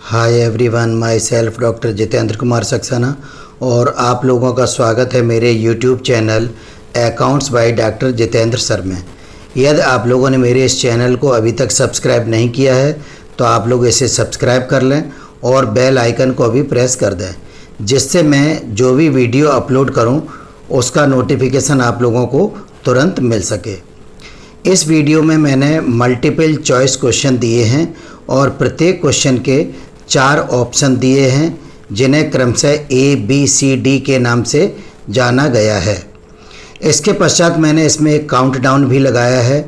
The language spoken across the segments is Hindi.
Hi everyone, my self doctor Jitendra Kumar Saxena और आप लोगों का स्वागत है मेरे YouTube channel accounts by doctor Jitendra sir में। यदि आप लोगों ने मेरे इस चैनल को अभी तक सब्सक्राइब नहीं किया है तो आप लोग इसे सब्सक्राइब कर लें और बेल आइकन को भी प्रेस कर दें, जिससे मैं जो भी वीडियो अपलोड करूं उसका नोटिफिकेशन आप लोगों को तुरंत मिल सके। इस वीडियो में मैंने मल्टीपल चॉइस क्वेश्चन दिए हैं और प्रत्येक क्वेश्चन के 4 ऑप्शन दिए हैं, जिन्हें क्रमशः ए बी सी डी के नाम से जाना गया है। इसके पश्चात मैंने इसमें एक काउंटडाउन भी लगाया है।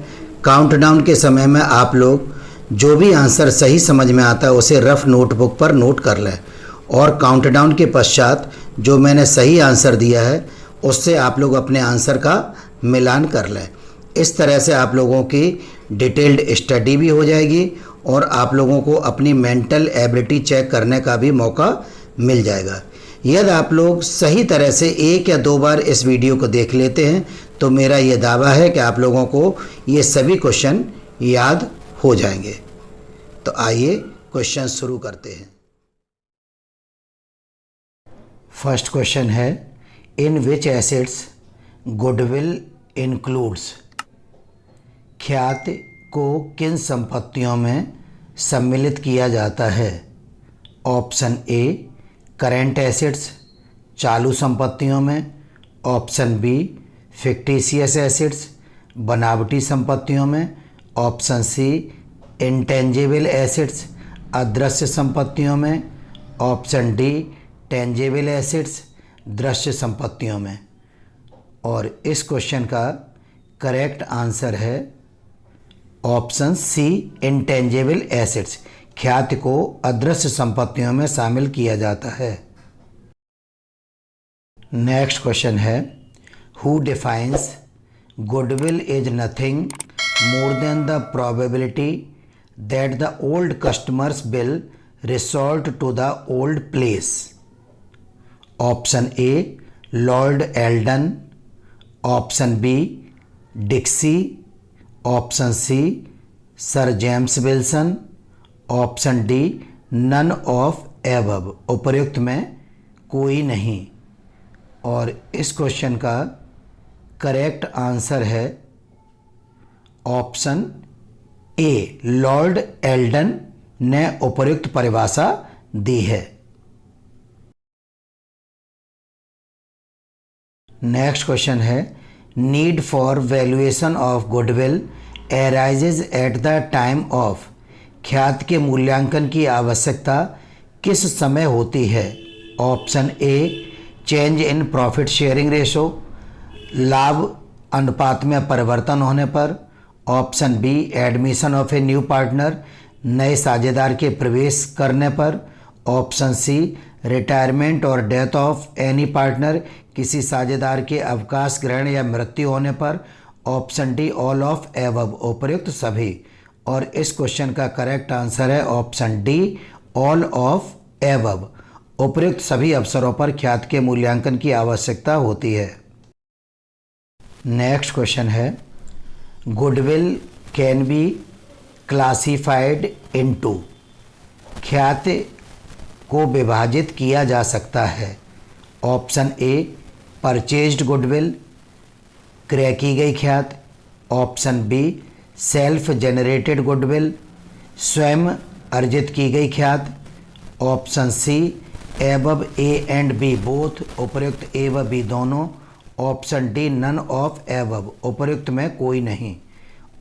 काउंटडाउन के समय में आप लोग जो भी आंसर सही समझ में आता है उसे रफ नोटबुक पर नोट कर लें और काउंटडाउन के पश्चात जो मैंने सही आंसर दिया है उससे आप लोग अपने आंसर का मिलान कर लें। इस तरह से आप लोगों की डिटेल्ड स्टडी भी हो जाएगी और आप लोगों को अपनी मेंटल एबिलिटी चेक करने का भी मौका मिल जाएगा। यदि आप लोग सही तरह से 1 या 2 बार इस वीडियो को देख लेते हैं तो मेरा ये दावा है कि आप लोगों को ये सभी क्वेश्चन याद हो जाएंगे। तो आइए क्वेश्चन शुरू करते हैं। फर्स्ट क्वेश्चन है, इन विच एसेट्स गुडविल इंक्लूड्स? ख्याति को किन संपत्तियों में सम्मिलित किया जाता है? ऑप्शन ए करेंट एसेट्स, चालू संपत्तियों में। ऑप्शन बी फिक्टिशियस एसेट्स, बनावटी संपत्तियों में। ऑप्शन सी इंटेंजिबल एसेट्स, अदृश्य संपत्तियों में। ऑप्शन डी टेंजिबल एसेट्स, दृश्य संपत्तियों में। और इस क्वेश्चन का करेक्ट आंसर है ऑप्शन सी इंटेंजिबल एसेट्स। ख्याति को अदृश्य संपत्तियों में शामिल किया जाता है। नेक्स्ट क्वेश्चन है, who defines goodwill is nothing more than the probability that the old customers will resort to the old place? Option A Lord Eldon. Option B Dicksee. Option C Sir James Wilson. Option D none of above, उपर्युक्त में कोई नहीं। और इस क्वेश्चन का करेक्ट आंसर है ऑप्शन ए लॉर्ड एल्डन ने उपर्युक्त परिभाषा दी है। नेक्स्ट क्वेश्चन है, need for valuation of goodwill arises at the time of? ख्याति के मूल्यांकन की आवश्यकता किस समय होती है? Option A change in profit sharing ratio, लाभ अनुपात में परिवर्तन होने पर। Option B admission of a new partner, नए साझेदार के प्रवेश करने पर। ऑप्शन सी रिटायरमेंट और डेथ ऑफ एनी पार्टनर, किसी साझेदार के अवकाश ग्रहण या मृत्यु होने पर। Option D all of above, उपर्युक्त सभी। और इस क्वेश्चन का करेक्ट आंसर है option D all of above, उपर्युक्त सभी अवसरों पर ख्याति के मूल्यांकन की आवश्यकता होती है। नेक्स्ट क्वेश्चन है, goodwill can be classified into? ख्याति को विभाजित किया जा सकता है। ऑप्शन ए परचेज्ड गुडविल, क्रय की गई ख्याति। Option B self generated goodwill, स्वयं अर्जित की गई ख्याति। Option C above A and B both, उपर्युक्त ए व बी दोनों। Option D none of above, उपर्युक्त में कोई नहीं।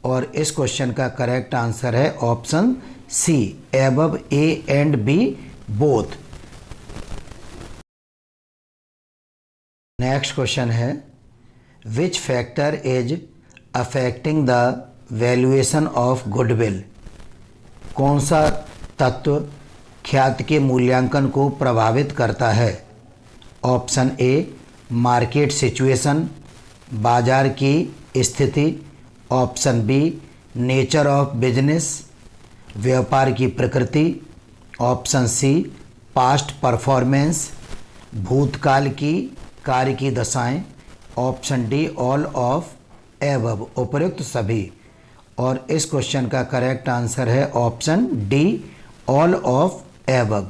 और इस क्वेश्चन का करेक्ट आंसर है option C above A and B both. Next question है, which factor is affecting the valuation of goodwill? कौन सा तत्व ख्याति के मूल्यांकन को प्रभावित करता है? ऑप्शन ए मार्केट सिचुएशन, बाजार की स्थिति। Option be nature of business, व्यापार की प्रकृति। ऑप्शन सी पास्ट परफॉर्मेंस, भूतकाल की कार्य की दशाएं। Option D all of above, उपर्युक्त सभी। और इस क्वेश्चन का करेक्ट आंसर है option D all of above.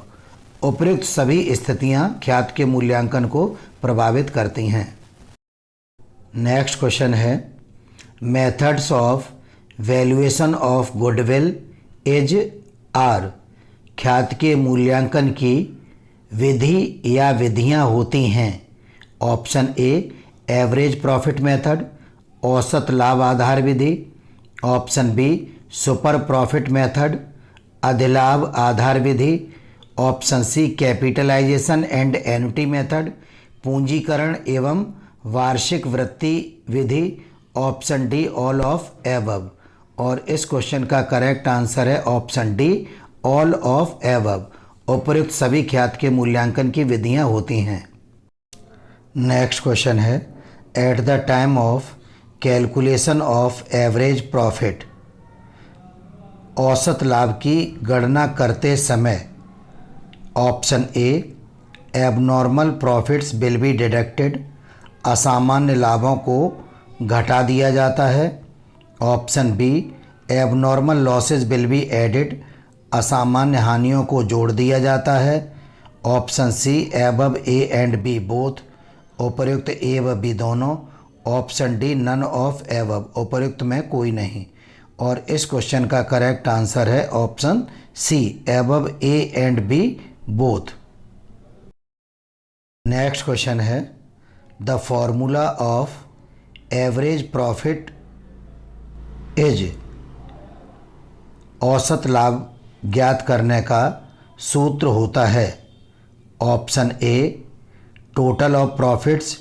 उपयुक्त सभी स्थितियां ख्यात के मूल्यांकन को प्रभावित करती हैं। नेक्स्ट क्वेश्चन है, methods of valuation of goodwill is are. ख्यात के मूल्यांकन की विधि या विधियां होती हैं। Option A average profit method, औसत लाभ आधार विधि। Option B super profit method, अधिलाभ आधार विधि। Option C capitalisation and annuity method, पूंजीकरण एवं वार्षिक वृत्ति विधि। Option D all of above. और इस क्वेश्चन का करेक्ट आंसर है option D all of above. उपयुक्त सभी ख्यात के मूल्यांकन की विधियां होती हैं। नेक्स्ट क्वेश्चन है, at the time of calculation of average profit. औसत लाभ की गणना करते समय option A abnormal profits will be deducted, असामान्य लाभों को घटा दिया जाता है। Option B abnormal losses will be added, असामान्य हानियों को जोड़ दिया जाता है। Option C above A and B both, उपर्युक्त ए व बी दोनों। Option D none of above, उपर्युक्त में कोई नहीं। और इस क्वेश्चन का करेक्ट आंसर है option C above A and B both. Next question है, the formula of average profit is. औसत लाभ ज्ञात करने का सूत्र होता है। Option A total of profits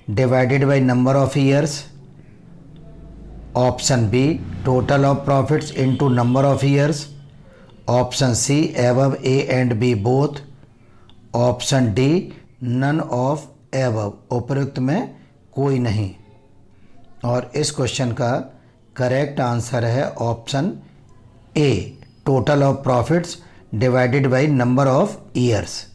divided by number of years. Option B total of profits into number of years. Option C above A and B both. Option D none of above, उपयुक्त में कोई नहीं। और इस क्वेश्चन का करेक्ट आंसर है option A total of profits divided by number of years.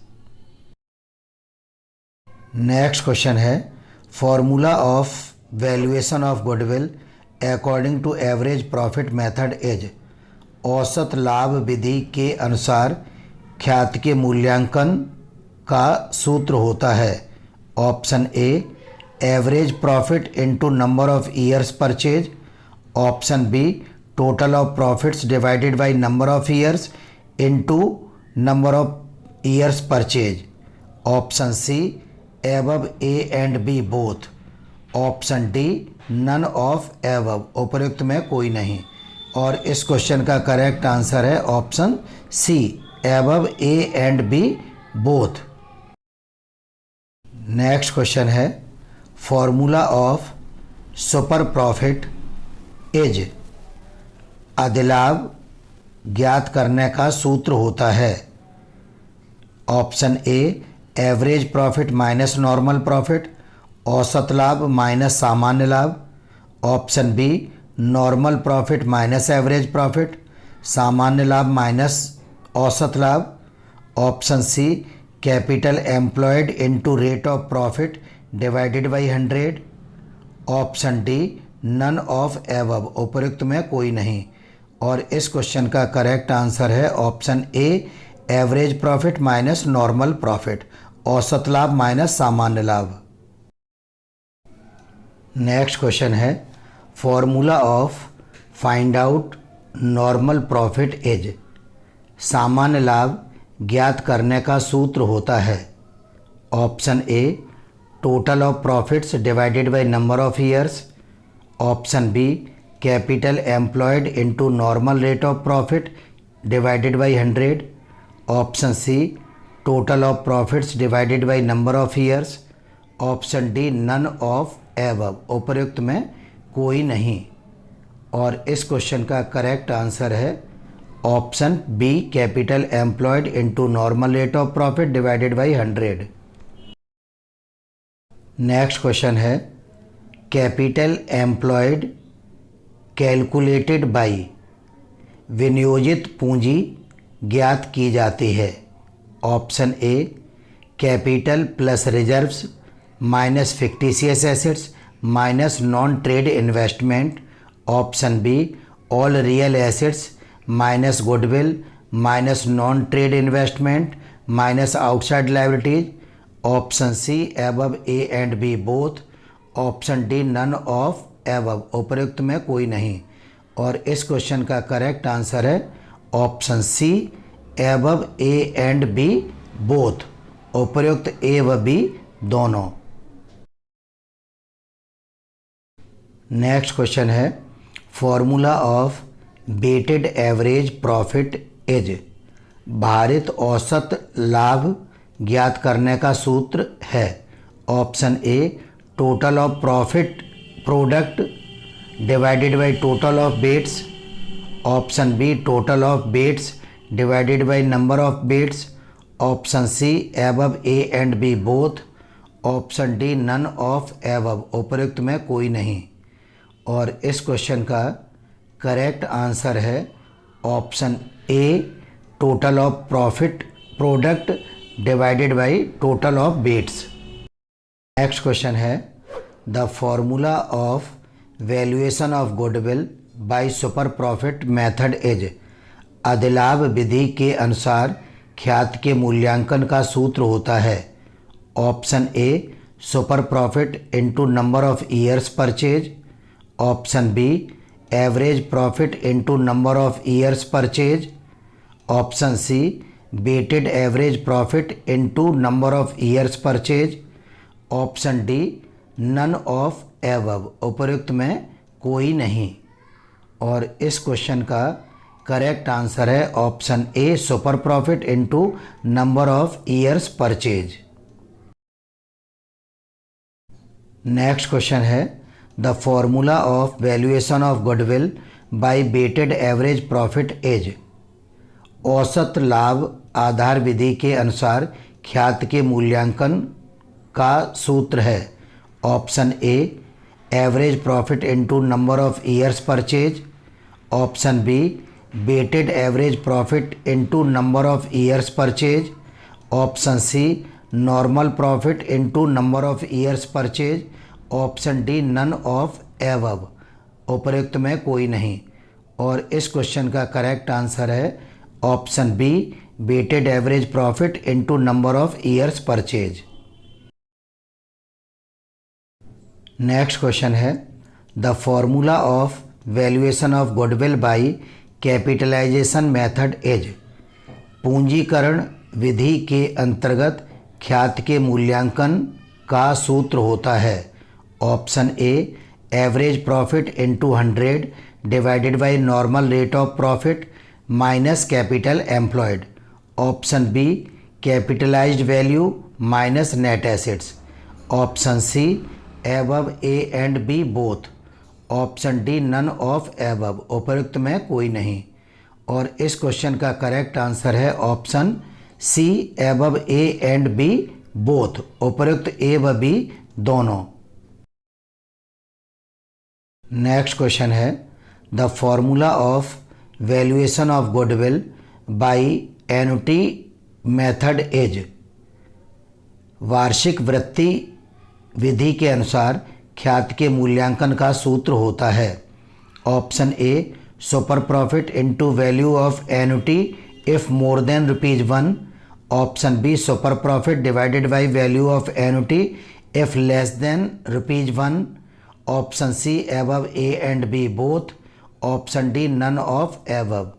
Next question है, formula of valuation of goodwill according to average profit method is. औसत लाभ विधि के अनुसार ख्यात के मूल्यांकन का सूत्र होता है। Option A average profit into number of years purchase. Option B total of profits divided by number of years into number of years purchase. Option C above A and B both. Option D none of above, उपयुक्त में कोई नहीं। और इस क्वेश्चन का करेक्ट आंसर है option C above A and B both. Next question है, formula of super profit is. अधिलाभ ज्ञात करने का सूत्र होता है। Option A average profit minus normal profit, औसत लाभ माइनस सामान्य लाभ। Option B normal profit minus average profit, सामान्य लाभ माइनस औसत लाभ। Option C capital employed into rate of profit divided by 100। Option D none of above, उपयुक्त में कोई नहीं। और इस क्वेश्चन का करेक्ट आंसर है option A average profit minus normal profit, औसत लाभ माइनस सामान्य लाभ। नेक्स्ट क्वेश्चन है, formula of find out normal profit is. सामान्य लाभ ज्ञात करने का सूत्र होता है। Option A total of profits divided by number of years. Option B capital employed into normal rate of profit divided by 100। Option C total of profits divided by number of years. Option D none of above, उपयुक्त में कोई नहीं। और इस क्वेश्चन का करेक्ट आंसर है option B capital employed into normal rate of profit divided by 100। Next question है, कैपिटल एम्प्लॉयड कैलकुलेटेड बाय। विनियोजित पूंजी ज्ञात की जाती है। Option A capital plus reserves minus fictitious assets minus non trade investment. Option B all real assets minus goodwill minus non trade investment minus outside liabilities, option C above A and B both, option D none of above उपर्युक्त में कोई नहीं। और इस क्वेश्चन का करेक्ट आंसर है option C above A and B both, उपर्युक्त ए व बी दोनों। नेक्स्ट क्वेश्चन है formula of weighted average profit is, भारित औसत लाभ ज्ञात करने का सूत्र है। Option A total of profit product divided by total of weights, option B total of weights divided by number of weights, option C above A and B both, option D none of above उपर्युक्त में कोई नहीं। और इस क्वेश्चन का करेक्ट आंसर है option A total of profit product divided by total of bets. Next question है the formula of valuation of goodwill by super profit method is, अधिलाभ विधि के अनुसार ख्याति के मूल्यांकन का सूत्र होता है। Option A super profit into number of years purchase, option B average profit into number of years purchase, option C weighted average profit into number of years purchase, option D none of above उपर्युक्त में कोई नहीं। और इस क्वेश्चन का करेक्ट आंसर है option A super profit into number of years purchase. Next question है the formula of valuation of goodwill by weighted average profit is, औसत लाभ आधार विधि के अनुसार ख्याति के मूल्यांकन का सूत्र है। Option A average profit into number of years purchase, option B weighted average profit into number of years purchase, option C normal profit into number of years purchase, option D none of above उपर्युक्त में कोई नहीं। और इस क्वेश्चन का करेक्ट आंसर है option B weighted average profit into number of years purchase. Next question है the formula of valuation of goodwill by capitalization method is, पूंजीकरण विधि के अंतर्गत ख्याति के मूल्यांकन का सूत्र होता है। Option A average profit into 100 divided by normal rate of profit minus capital employed, option B capitalised value minus net assets, option C above A and B both, option D none of above उपर्युक्त में कोई नहीं। और इस क्वेश्चन का करेक्ट आंसर है option C above A and B both उपर्युक्त ए व बी दोनों। नेक्स्ट क्वेश्चन है the formula of valuation of goodwill bye annuity method is, वार्षिक वृद्धि विधि के अनुसार ख्याति के मूल्यांकन का सूत्र होता है। Option A super profit into value of annuity if more than ₹1, option B super profit divided by value of annuity if less than ₹1, option C above A and B both, option D none of above.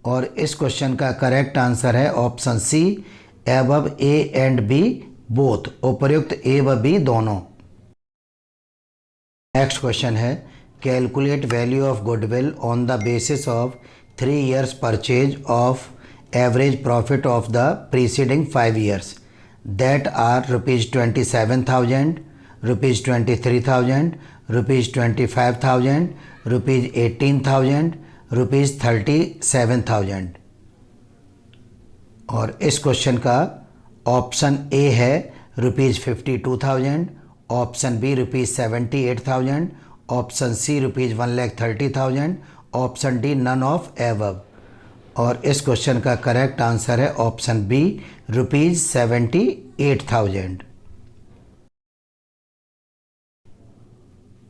और इस क्वेश्चन का करेक्ट आंसर है option C above A and B both उपर्युक्त ए व बी दोनों। नेक्स्ट क्वेश्चन है calculate value of goodwill on the basis of 3 years purchase of average profit of the preceding 5 years that are ₹27,000, ₹23,000, ₹25,000, ₹18,000, ₹37,000। और इस क्वेश्चन का ऑप्शन ए है ₹52,000, option B ₹78,000, option C ₹1,30,000, option D none of above. और इस क्वेश्चन का करेक्ट आंसर है ऑप्शन बी ₹78,000।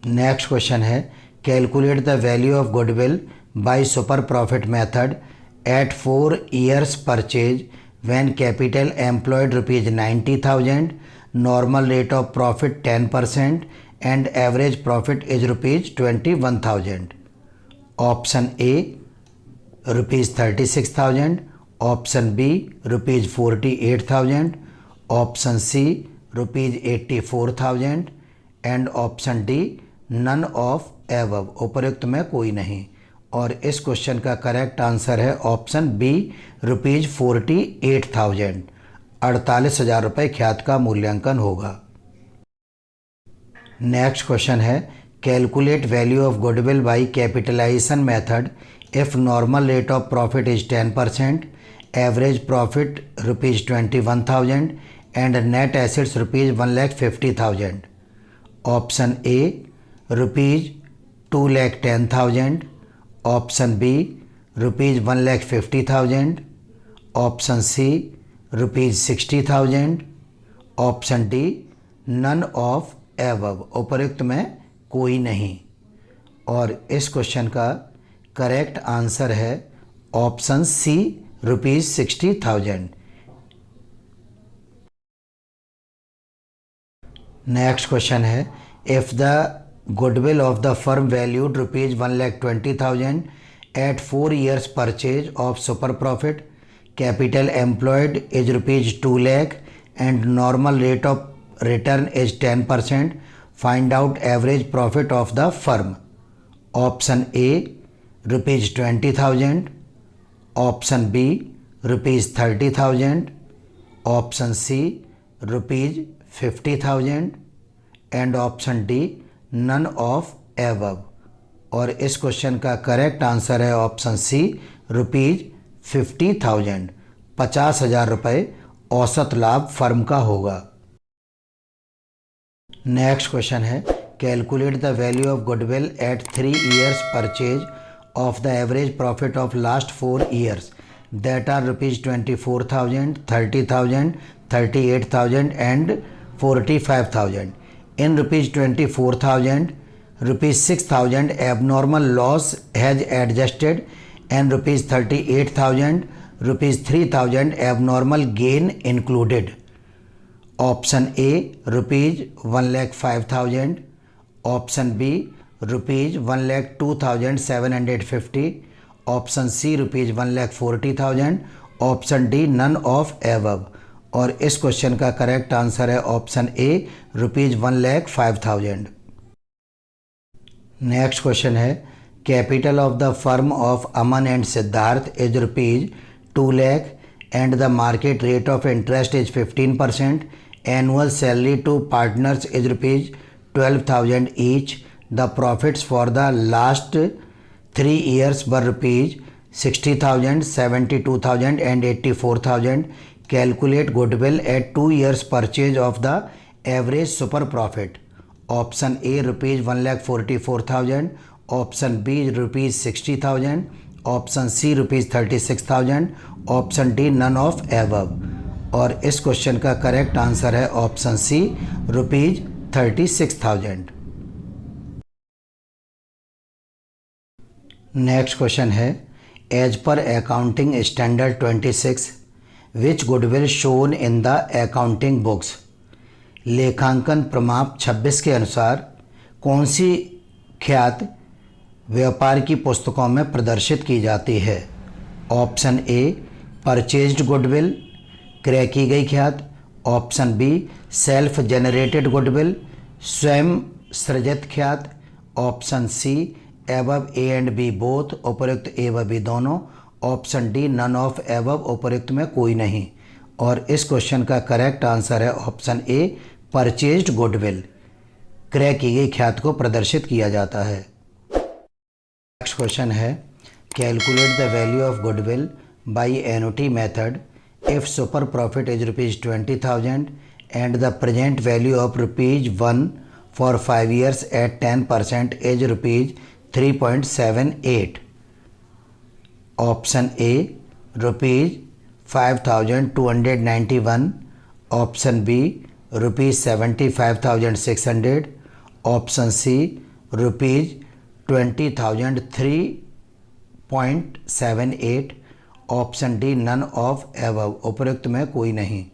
नेक्स्ट क्वेश्चन है calculate the value of goodwill by super profit method at 4 years purchase when capital employed rupees 90,000, normal rate of profit 10% and average profit is rupees 21,000. Option A rupees 36,000, option B rupees 48,000, option C rupees 84,000 and option D none of above, उपरोक्त में कोई नहीं। और इस क्वेश्चन का करेक्ट आंसर है ऑप्शन बी रुपीज 48,000, 48,000 रुपये ख्यात का मूल्यांकन होगा। नेक्स्ट क्वेश्चन है calculate value of goodwill by capitalisation method if normal rate of profit is 10%, average profit rupees 21,000 and net assets rupees 1,50,000। Option A rupees 2,10,000, option B rupees 1,50,000, option C rupees 60,000, option D none of above, उपरोक्त में कोई नहीं। और इस क्वेश्चन का करेक्ट आंसर है option C rupees 60,000। Next question है if the goodwill of the firm valued rupees 1,20,000 at 4 years purchase of super profit, capital employed is rupees 2 lakh and normal rate of return is 10%, find out average profit of the firm. Option A rupees 20,000, option B rupees 30,000, option C rupees 50,000 and option D none of above. और इस क्वेश्चन का करेक्ट आंसर है ऑप्शन सी रुपीज 50,000, 50,000 रुपये औसत लाभ फर्म का होगा। नेक्स्ट क्वेश्चन है calculate the value of goodwill at 3 years purchase of the average profit of last 4 years that are rupees 24,000, 30,000, 38,000 and 45,000. In rupees 24,000, rupees 6,000 abnormal loss has adjusted and rupees 38,000, rupees 3,000 abnormal gain included. Option A rupees 1,05,000, option B rupees 1,02,750, option C rupees 1,40,000, option D none of above. और इस क्वेश्चन का करेक्ट आंसर है option A rupees 1,05,000। Next question है capital of the firm of Aman and Siddharth is rupees 2 lakh and the market rate of interest is 15%, annual salary to partners is rupees 12,000 each, the profits for the last 3 years were rupees 60,000, 72,000 and 84,000. Calculate goodwill at 2 years purchase of the average super profit. Option A rupees 1,44,000, option B rupees 60,000, option C rupees 36,000, option D none of above. और इस क्वेश्चन का करेक्ट आंसर है option C rupees 36,000। Next question है as per accounting standard 26 which goodwill shown in the accounting books, लेखांकन प्रमाप 26 के अनुसार कौन सी ख्यात व्यापार की पुस्तकों में प्रदर्शित की जाती है। ऑप्शन ए परचेज्ड गुडविल, क्रय की गई ख्यात, option B self generated goodwill, स्वयं सृजित ख्यात, option C above A and B both, उपरोक्त ए व बी दोनों, option D none of above, उपरोक्त में कोई नहीं। और इस क्वेश्चन का करेक्ट आंसर है ऑप्शन ए परचेज्ड गुडविल, क्रय की गई ख्यात को प्रदर्शित किया जाता है। नेक्स्ट क्वेश्चन है calculate the value of goodwill by annuity method if super profit is rupees 20,000 and the present value of rupees 1 for 5 years at 10% is rupees 3.78। Option A rupees 5,291, option B rupees 75,600, option C rupees 20,003.78, option D none of above, उपरोक्त में कोई नहीं।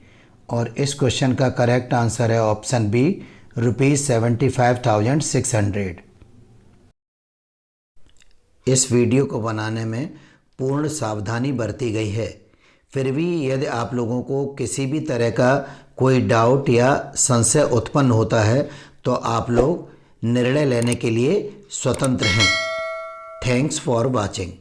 और इस क्वेश्चन का करेक्ट आंसर है ऑप्शन बी ₹75,600। इस वीडियो को बनाने में पूर्ण सावधानी बरती गई है, फिर भी यदि आप लोगों को किसी भी तरह का कोई डाउट या संशय उत्पन्न होता है तो आप लोग निर्णय लेने के लिए स्वतंत्र हैं। Thanks for watching.